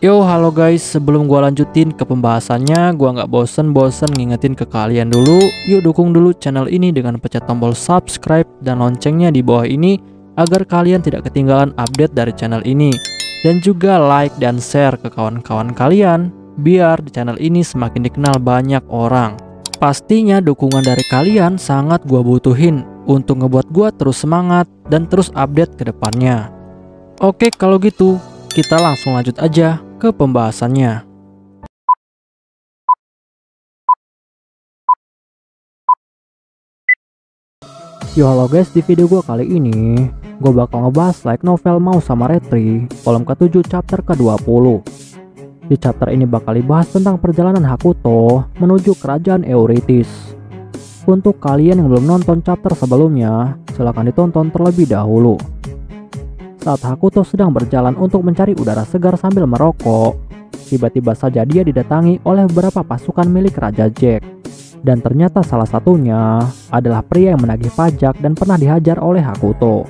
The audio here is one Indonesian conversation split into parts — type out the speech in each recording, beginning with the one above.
Yo, halo guys, sebelum gua lanjutin ke pembahasannya, gua nggak bosen-bosen ngingetin ke kalian dulu. Yuk dukung dulu channel ini dengan pencet tombol subscribe dan loncengnya di bawah ini agar kalian tidak ketinggalan update dari channel ini. Dan juga like dan share ke kawan-kawan kalian biar di channel ini semakin dikenal banyak orang. Pastinya dukungan dari kalian sangat gua butuhin untuk ngebuat gua terus semangat dan terus update ke depannya. Oke, kalau gitu kita langsung lanjut aja ke pembahasannya. Yo, halo guys, di video gue kali ini gue bakal ngebahas light novel Mau Sama Retri volume ke-7 chapter ke-20. Di chapter ini bakal dibahas tentang perjalanan Hakuto menuju kerajaan Eurytis. Untuk kalian yang belum nonton chapter sebelumnya, silahkan ditonton terlebih dahulu. Saat Hakuto sedang berjalan untuk mencari udara segar sambil merokok, tiba-tiba saja dia didatangi oleh beberapa pasukan milik Raja Jack. Dan ternyata salah satunya adalah pria yang menagih pajak dan pernah dihajar oleh Hakuto.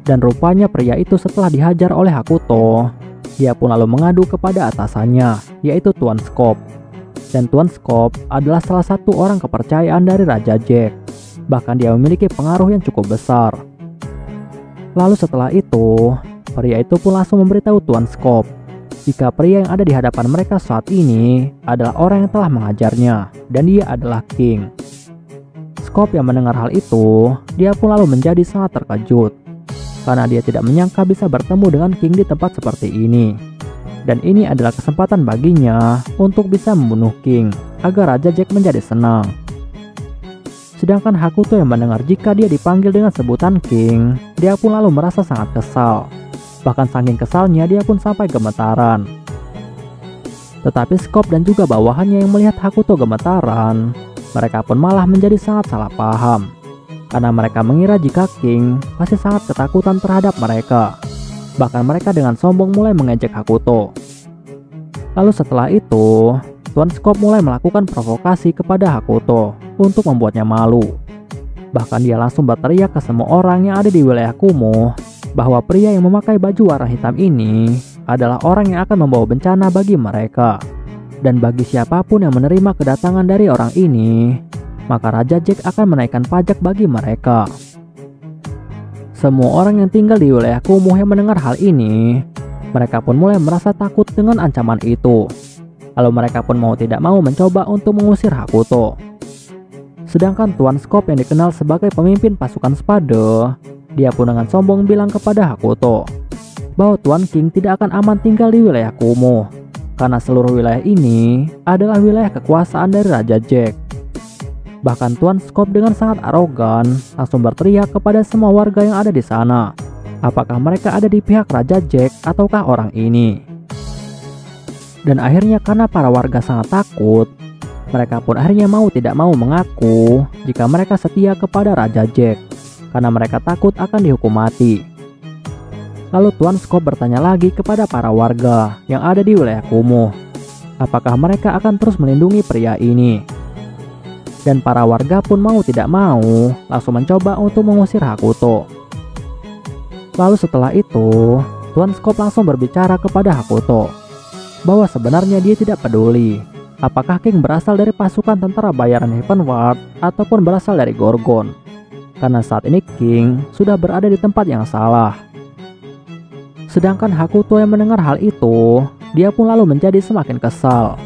Dan rupanya pria itu setelah dihajar oleh Hakuto, dia pun lalu mengadu kepada atasannya, yaitu Tuan Scope. Dan Tuan Scope adalah salah satu orang kepercayaan dari Raja Jack. Bahkan dia memiliki pengaruh yang cukup besar. Lalu setelah itu, pria itu pun langsung memberitahu Tuan Scope jika pria yang ada di hadapan mereka saat ini adalah orang yang telah mengajarnya, dan dia adalah King. Scope yang mendengar hal itu, dia pun lalu menjadi sangat terkejut, karena dia tidak menyangka bisa bertemu dengan King di tempat seperti ini. Dan ini adalah kesempatan baginya untuk bisa membunuh King, agar Raja Jack menjadi senang. Sedangkan Hakuto yang mendengar jika dia dipanggil dengan sebutan King, dia pun lalu merasa sangat kesal. Bahkan saking kesalnya dia pun sampai gemetaran. Tetapi Scope dan juga bawahannya yang melihat Hakuto gemetaran, mereka pun malah menjadi sangat salah paham. Karena mereka mengira jika King pasti sangat ketakutan terhadap mereka. Bahkan mereka dengan sombong mulai mengejek Hakuto. Lalu setelah itu, Tuan Scope mulai melakukan provokasi kepada Hakuto untuk membuatnya malu. Bahkan dia langsung berteriak ke semua orang yang ada di wilayah Kumo bahwa pria yang memakai baju warna hitam ini adalah orang yang akan membawa bencana bagi mereka. Dan bagi siapapun yang menerima kedatangan dari orang ini, maka Raja Jack akan menaikkan pajak bagi mereka. Semua orang yang tinggal di wilayah Kumo yang mendengar hal ini, mereka pun mulai merasa takut dengan ancaman itu. Lalu mereka pun mau tidak mau mencoba untuk mengusir Hakuto. Sedangkan Tuan Scope yang dikenal sebagai pemimpin pasukan Spade, dia pun dengan sombong bilang kepada Hakuto bahwa Tuan King tidak akan aman tinggal di wilayah Kumo, karena seluruh wilayah ini adalah wilayah kekuasaan dari Raja Jack. Bahkan Tuan Scope dengan sangat arogan langsung berteriak kepada semua warga yang ada di sana, apakah mereka ada di pihak Raja Jack ataukah orang ini. Dan akhirnya karena para warga sangat takut, mereka pun akhirnya mau tidak mau mengaku jika mereka setia kepada Raja Jack, karena mereka takut akan dihukum mati. Lalu Tuan Scope bertanya lagi kepada para warga yang ada di wilayah Kumo, apakah mereka akan terus melindungi pria ini. Dan para warga pun mau tidak mau langsung mencoba untuk mengusir Hakuto. Lalu setelah itu, Tuan Scope langsung berbicara kepada Hakuto bahwa sebenarnya dia tidak peduli apakah King berasal dari pasukan tentara bayaran Heavenward ataupun berasal dari Gorgon, karena saat ini King sudah berada di tempat yang salah. Sedangkan Hakuto yang mendengar hal itu, dia pun lalu menjadi semakin kesal,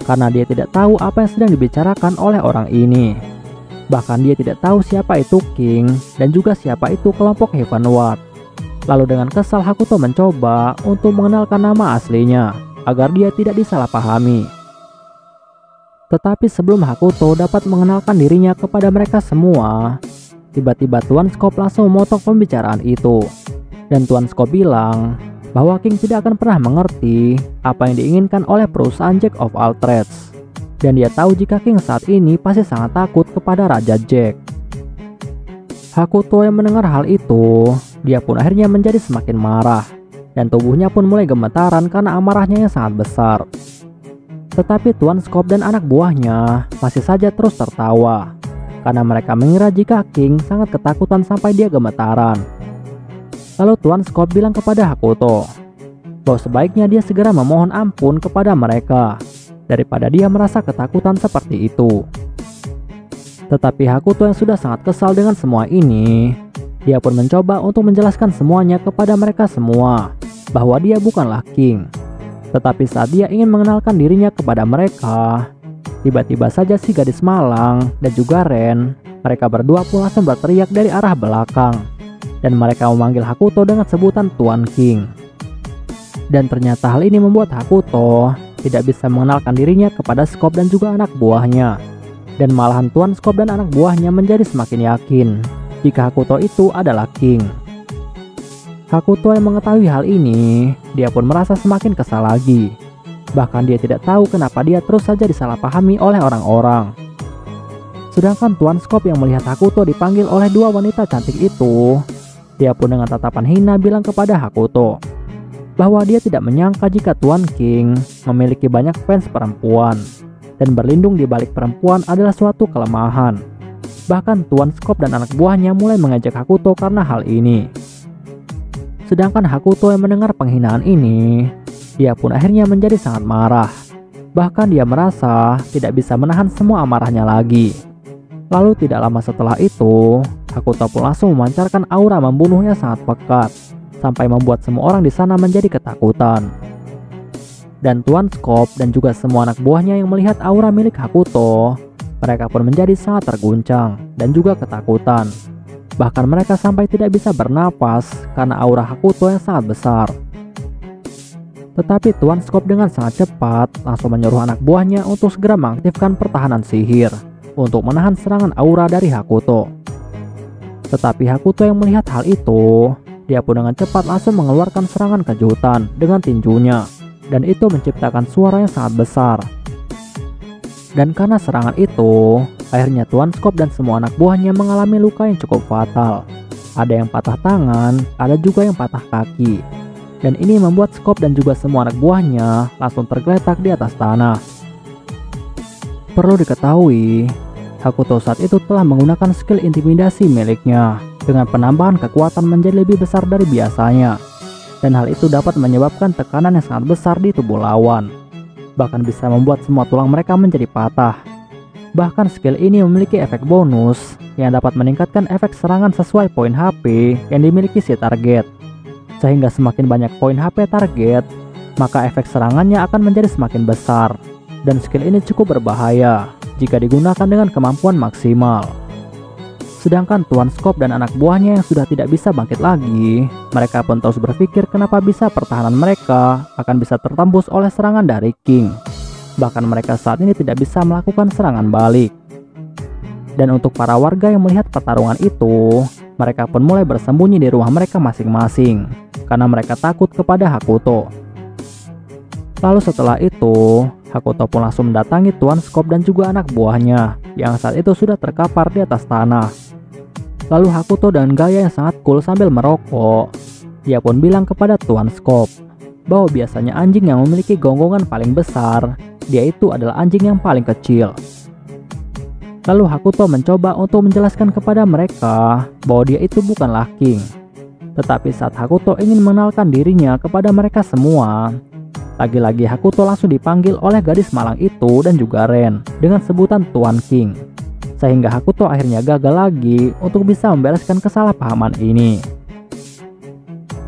karena dia tidak tahu apa yang sedang dibicarakan oleh orang ini. Bahkan dia tidak tahu siapa itu King dan juga siapa itu kelompok Heavenward. Lalu dengan kesal Hakuto mencoba untuk mengenalkan nama aslinya agar dia tidak disalahpahami. Tetapi sebelum Hakuto dapat mengenalkan dirinya kepada mereka semua, tiba-tiba Tuan Scope langsung memotong pembicaraan itu. Dan Tuan Scope bilang bahwa King tidak akan pernah mengerti apa yang diinginkan oleh perusahaan Jack of all Trades. Dan dia tahu jika King saat ini pasti sangat takut kepada Raja Jack. Hakuto yang mendengar hal itu, dia pun akhirnya menjadi semakin marah. Dan tubuhnya pun mulai gemetaran karena amarahnya yang sangat besar. Tetapi Tuan Scope dan anak buahnya masih saja terus tertawa, karena mereka mengira jika King sangat ketakutan sampai dia gemetaran. Lalu Tuan Scope bilang kepada Hakuto bahwa sebaiknya dia segera memohon ampun kepada mereka daripada dia merasa ketakutan seperti itu. Tetapi Hakuto yang sudah sangat kesal dengan semua ini, dia pun mencoba untuk menjelaskan semuanya kepada mereka semua bahwa dia bukanlah king. Tetapi saat dia ingin mengenalkan dirinya kepada mereka, tiba-tiba saja si gadis malang dan juga Ren, mereka berdua pun langsung berteriak dari arah belakang dan mereka memanggil Hakuto dengan sebutan Tuan King. Dan ternyata hal ini membuat Hakuto tidak bisa mengenalkan dirinya kepada Scope dan juga anak buahnya. Dan malahan Tuan Scope dan anak buahnya menjadi semakin yakin jika Hakuto itu adalah king. Hakuto yang mengetahui hal ini, dia pun merasa semakin kesal lagi. Bahkan dia tidak tahu kenapa dia terus saja disalahpahami oleh orang-orang. Sedangkan Tuan Scope yang melihat Hakuto dipanggil oleh dua wanita cantik itu, dia pun dengan tatapan hina bilang kepada Hakuto bahwa dia tidak menyangka jika Tuan King memiliki banyak fans perempuan dan berlindung di balik perempuan adalah suatu kelemahan. Bahkan Tuan Scope dan anak buahnya mulai mengejek Hakuto karena hal ini. Sedangkan Hakuto yang mendengar penghinaan ini, dia pun akhirnya menjadi sangat marah. Bahkan dia merasa tidak bisa menahan semua amarahnya lagi. Lalu tidak lama setelah itu, Hakuto pun langsung memancarkan aura membunuhnya sangat pekat, sampai membuat semua orang di sana menjadi ketakutan. Dan Tuan Scope dan juga semua anak buahnya yang melihat aura milik Hakuto, mereka pun menjadi sangat terguncang dan juga ketakutan. Bahkan mereka sampai tidak bisa bernapas karena aura Hakuto yang sangat besar. Tetapi Tuan Scope dengan sangat cepat langsung menyuruh anak buahnya untuk segera mengaktifkan pertahanan sihir untuk menahan serangan aura dari Hakuto. Tetapi Hakuto yang melihat hal itu, dia pun dengan cepat langsung mengeluarkan serangan kejutan dengan tinjunya. Dan itu menciptakan suara yang sangat besar. Dan karena serangan itu, akhirnya Tuan Scope dan semua anak buahnya mengalami luka yang cukup fatal. Ada yang patah tangan, ada juga yang patah kaki. Dan ini membuat Scope dan juga semua anak buahnya langsung tergeletak di atas tanah. Perlu diketahui, Hakuto saat itu telah menggunakan skill intimidasi miliknya dengan penambahan kekuatan menjadi lebih besar dari biasanya. Dan hal itu dapat menyebabkan tekanan yang sangat besar di tubuh lawan. Bahkan bisa membuat semua tulang mereka menjadi patah. Bahkan skill ini memiliki efek bonus yang dapat meningkatkan efek serangan sesuai poin HP yang dimiliki si target. Sehingga semakin banyak poin HP target, maka efek serangannya akan menjadi semakin besar. Dan skill ini cukup berbahaya jika digunakan dengan kemampuan maksimal. Sedangkan Tuan Scope dan anak buahnya yang sudah tidak bisa bangkit lagi, mereka pun terus berpikir kenapa bisa pertahanan mereka akan bisa tertembus oleh serangan dari King. Bahkan mereka saat ini tidak bisa melakukan serangan balik. Dan untuk para warga yang melihat pertarungan itu, mereka pun mulai bersembunyi di rumah mereka masing-masing karena mereka takut kepada Hakuto. Lalu setelah itu, Hakuto pun langsung mendatangi Tuan Scope dan juga anak buahnya yang saat itu sudah terkapar di atas tanah. Lalu Hakuto dengan gaya yang sangat cool sambil merokok, dia pun bilang kepada Tuan Scope bahwa biasanya anjing yang memiliki gonggongan paling besar, dia itu adalah anjing yang paling kecil. Lalu Hakuto mencoba untuk menjelaskan kepada mereka bahwa dia itu bukanlah king. Tetapi saat Hakuto ingin mengenalkan dirinya kepada mereka semua, lagi-lagi Hakuto langsung dipanggil oleh gadis malang itu dan juga Ren dengan sebutan Tuan King. Sehingga Hakuto akhirnya gagal lagi untuk bisa membereskan kesalahpahaman ini.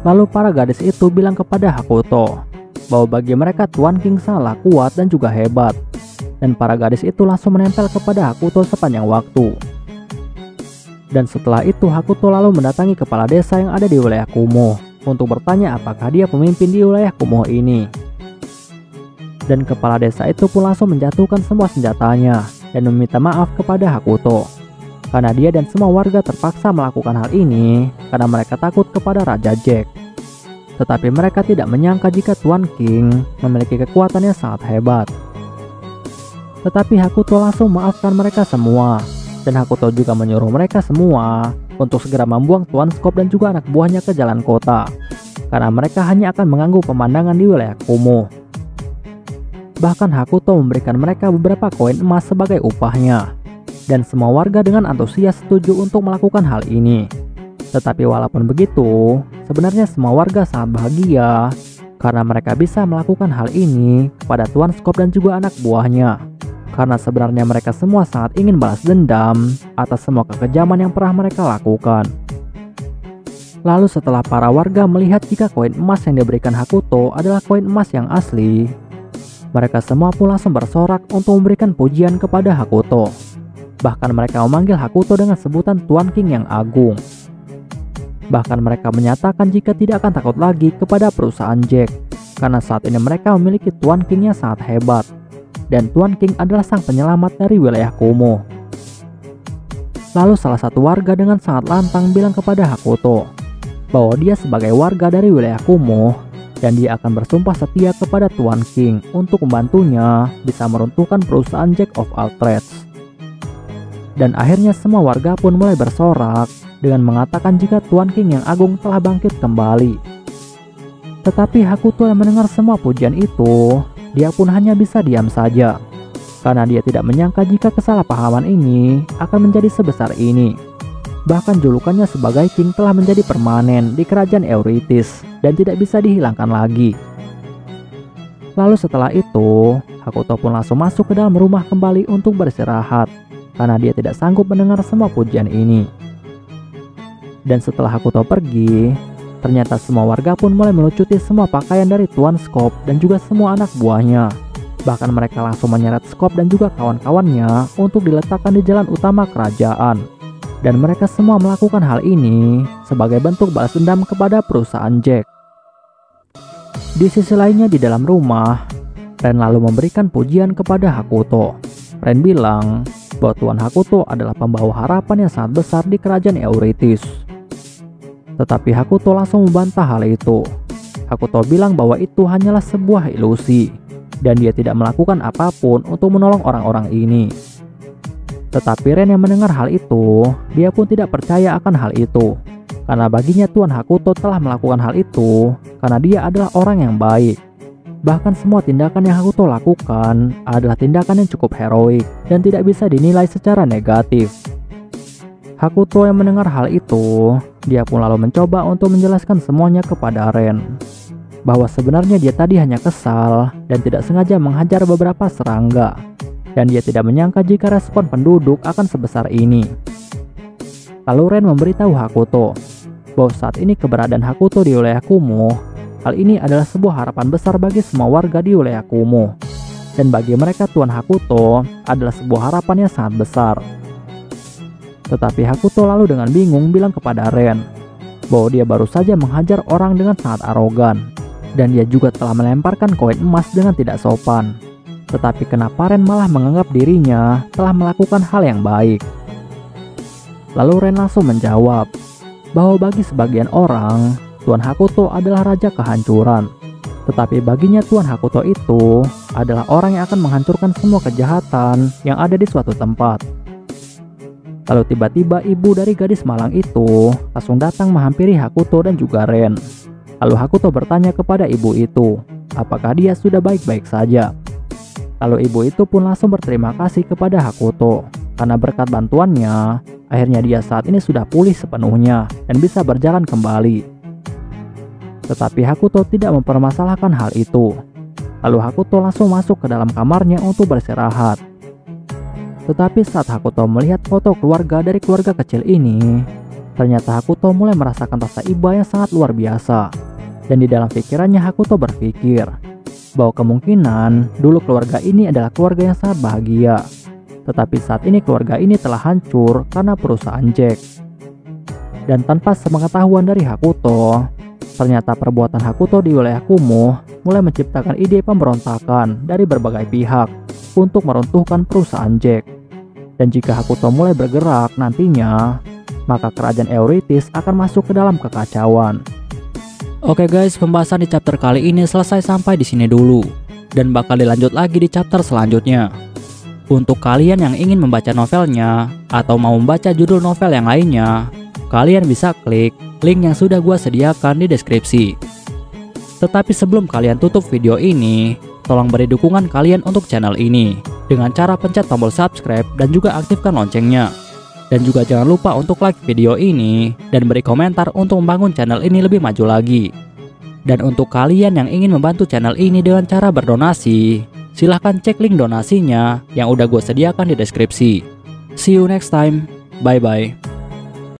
Lalu para gadis itu bilang kepada Hakuto bahwa bagi mereka Tuan King sangatlah kuat dan juga hebat. Dan para gadis itu langsung menempel kepada Hakuto sepanjang waktu. Dan setelah itu Hakuto lalu mendatangi kepala desa yang ada di wilayah Kumo untuk bertanya apakah dia pemimpin di wilayah Kumo ini. Dan kepala desa itu pun langsung menjatuhkan semua senjatanya dan meminta maaf kepada Hakuto. Karena dia dan semua warga terpaksa melakukan hal ini karena mereka takut kepada Raja Jack. Tetapi mereka tidak menyangka jika Tuan King memiliki kekuatan yang sangat hebat. Tetapi Hakuto langsung memaafkan mereka semua. Dan Hakuto juga menyuruh mereka semua untuk segera membuang Tuan Scope dan juga anak buahnya ke jalan kota. Karena mereka hanya akan mengganggu pemandangan di wilayah Kumo. Bahkan Hakuto memberikan mereka beberapa koin emas sebagai upahnya. Dan semua warga dengan antusias setuju untuk melakukan hal ini. Tetapi walaupun begitu, sebenarnya semua warga sangat bahagia karena mereka bisa melakukan hal ini kepada Tuan Skop dan juga anak buahnya. Karena sebenarnya mereka semua sangat ingin balas dendam atas semua kekejaman yang pernah mereka lakukan. Lalu setelah para warga melihat jika koin emas yang diberikan Hakuto adalah koin emas yang asli, mereka semua pun langsung bersorak untuk memberikan pujian kepada Hakuto. Bahkan mereka memanggil Hakuto dengan sebutan Tuan King yang agung. Bahkan mereka menyatakan jika tidak akan takut lagi kepada perusahaan Jack, karena saat ini mereka memiliki Tuan King yang sangat hebat. Dan Tuan King adalah sang penyelamat dari wilayah Kumo. Lalu salah satu warga dengan sangat lantang bilang kepada Hakuto bahwa dia sebagai warga dari wilayah Kumo dan dia akan bersumpah setia kepada Tuan King untuk membantunya bisa meruntuhkan perusahaan Jack of all Trades. Dan akhirnya semua warga pun mulai bersorak dengan mengatakan jika Tuan King yang agung telah bangkit kembali. Tetapi Hakuto yang mendengar semua pujian itu, dia pun hanya bisa diam saja karena dia tidak menyangka jika kesalahpahaman ini akan menjadi sebesar ini. Bahkan julukannya sebagai King telah menjadi permanen di kerajaan Eurytis dan tidak bisa dihilangkan lagi. Lalu setelah itu, Hakuto pun langsung masuk ke dalam rumah kembali untuk beristirahat karena dia tidak sanggup mendengar semua pujian ini. Dan setelah Hakuto pergi, ternyata semua warga pun mulai melucuti semua pakaian dari Tuan Skop dan juga semua anak buahnya. Bahkan mereka langsung menyeret Skop dan juga kawan-kawannya untuk diletakkan di jalan utama kerajaan. Dan mereka semua melakukan hal ini sebagai bentuk balas dendam kepada perusahaan Jack. Di sisi lainnya di dalam rumah, Ren lalu memberikan pujian kepada Hakuto. Ren bilang bahwa Tuan Hakuto adalah pembawa harapan yang sangat besar di kerajaan Eurytis. Tetapi Hakuto langsung membantah hal itu. Hakuto bilang bahwa itu hanyalah sebuah ilusi dan dia tidak melakukan apapun untuk menolong orang-orang ini. Tetapi Ren yang mendengar hal itu, dia pun tidak percaya akan hal itu. Karena baginya Tuan Hakuto telah melakukan hal itu karena dia adalah orang yang baik. Bahkan semua tindakan yang Hakuto lakukan adalah tindakan yang cukup heroik dan tidak bisa dinilai secara negatif. Hakuto yang mendengar hal itu, dia pun lalu mencoba untuk menjelaskan semuanya kepada Ren. Bahwa sebenarnya dia tadi hanya kesal dan tidak sengaja menghajar beberapa serangga. Dan dia tidak menyangka jika respon penduduk akan sebesar ini. Lalu Ren memberitahu Hakuto bahwa saat ini keberadaan Hakuto di wilayah Kumo, hal ini adalah sebuah harapan besar bagi semua warga di wilayah Kumo. Dan bagi mereka Tuan Hakuto adalah sebuah harapan yang sangat besar. Tetapi Hakuto lalu dengan bingung bilang kepada Ren bahwa dia baru saja menghajar orang dengan sangat arogan. Dan dia juga telah melemparkan koin emas dengan tidak sopan. Tetapi kenapa Ren malah menganggap dirinya telah melakukan hal yang baik? Lalu Ren langsung menjawab bahwa bagi sebagian orang, Tuan Hakuto adalah raja kehancuran. Tetapi baginya Tuan Hakuto itu adalah orang yang akan menghancurkan semua kejahatan yang ada di suatu tempat. Lalu tiba-tiba ibu dari gadis malang itu langsung datang menghampiri Hakuto dan juga Ren. Lalu Hakuto bertanya kepada ibu itu, apakah dia sudah baik-baik saja. Lalu ibu itu pun langsung berterima kasih kepada Hakuto karena berkat bantuannya, akhirnya dia saat ini sudah pulih sepenuhnya dan bisa berjalan kembali. Tetapi Hakuto tidak mempermasalahkan hal itu. Lalu Hakuto langsung masuk ke dalam kamarnya untuk beristirahat. Tetapi saat Hakuto melihat foto keluarga dari keluarga kecil ini, ternyata Hakuto mulai merasakan rasa iba yang sangat luar biasa. Dan di dalam pikirannya Hakuto berpikir bahwa kemungkinan dulu keluarga ini adalah keluarga yang sangat bahagia. Tetapi saat ini keluarga ini telah hancur karena perusahaan Jack. Dan tanpa sepengetahuan dari Hakuto, ternyata perbuatan Hakuto di wilayah Kumo mulai menciptakan ide pemberontakan dari berbagai pihak untuk meruntuhkan perusahaan Jack. Dan jika Hakuto mulai bergerak nantinya, maka kerajaan Eurytis akan masuk ke dalam kekacauan. Oke guys, pembahasan di chapter kali ini selesai sampai di sini dulu dan bakal dilanjut lagi di chapter selanjutnya. Untuk kalian yang ingin membaca novelnya atau mau membaca judul novel yang lainnya, kalian bisa klik link yang sudah gua sediakan di deskripsi. Tetapi sebelum kalian tutup video ini, tolong beri dukungan kalian untuk channel ini dengan cara pencet tombol subscribe dan juga aktifkan loncengnya. Dan juga jangan lupa untuk like video ini dan beri komentar untuk membangun channel ini lebih maju lagi. Dan untuk kalian yang ingin membantu channel ini dengan cara berdonasi, silahkan cek link donasinya yang udah gue sediakan di deskripsi. See you next time. Bye-bye.